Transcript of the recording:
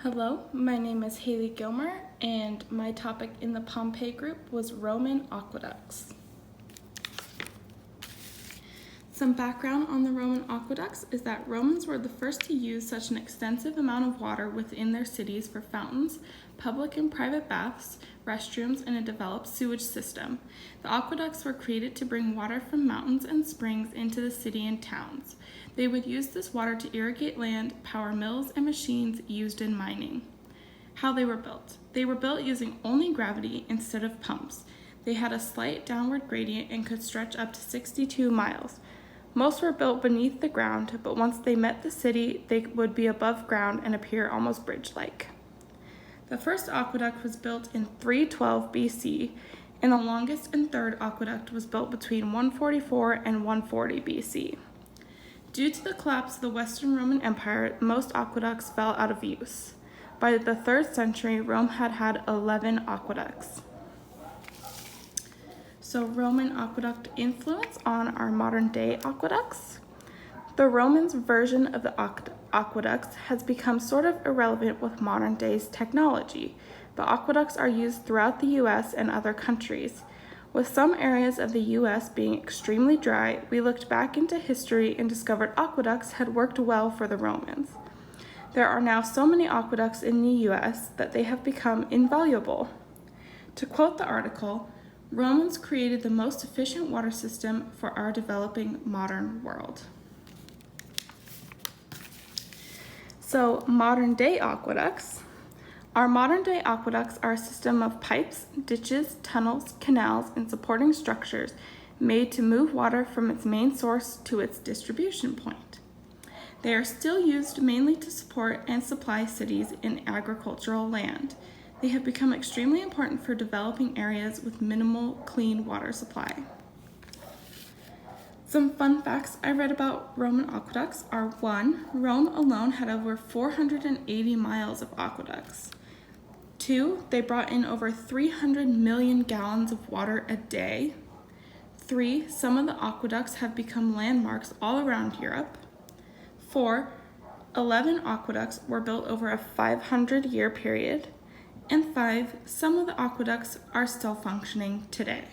Hello, my name is Haley Gilmer, and my topic in the Pompeii group was Roman aqueducts. Some background on the Roman aqueducts is that Romans were the first to use such an extensive amount of water within their cities for fountains, public and private baths, restrooms, and a developed sewage system. The aqueducts were created to bring water from mountains and springs into the city and towns. They would use this water to irrigate land, power mills, and machines used in mining. How they were built. They were built using only gravity instead of pumps. They had a slight downward gradient and could stretch up to 62 miles. Most were built beneath the ground, but once they met the city, they would be above ground and appear almost bridge-like. The first aqueduct was built in 312 BC, and the longest and third aqueduct was built between 144 and 140 BC. Due to the collapse of the Western Roman Empire, most aqueducts fell out of use. By the 3rd century, Rome had 11 aqueducts. So Roman aqueduct influence on our modern day aqueducts. The Romans' version of the aqueducts has become sort of irrelevant with modern day's technology, but aqueducts are used throughout the US and other countries. With some areas of the US being extremely dry, we looked back into history and discovered aqueducts had worked well for the Romans. There are now so many aqueducts in the US that they have become invaluable. To quote the article, Romans created the most efficient water system for our developing modern world. So modern day aqueducts. Our modern day aqueducts are a system of pipes, ditches, tunnels, canals, and supporting structures made to move water from its main source to its distribution point. They are still used mainly to support and supply cities in agricultural land. They have become extremely important for developing areas with minimal clean water supply. Some fun facts I read about Roman aqueducts are 1. Rome alone had over 480 miles of aqueducts. 2. They brought in over 300 million gallons of water a day. 3. Some of the aqueducts have become landmarks all around Europe. 4. 11 aqueducts were built over a 500-year period. And 5. Some of the aqueducts are still functioning today.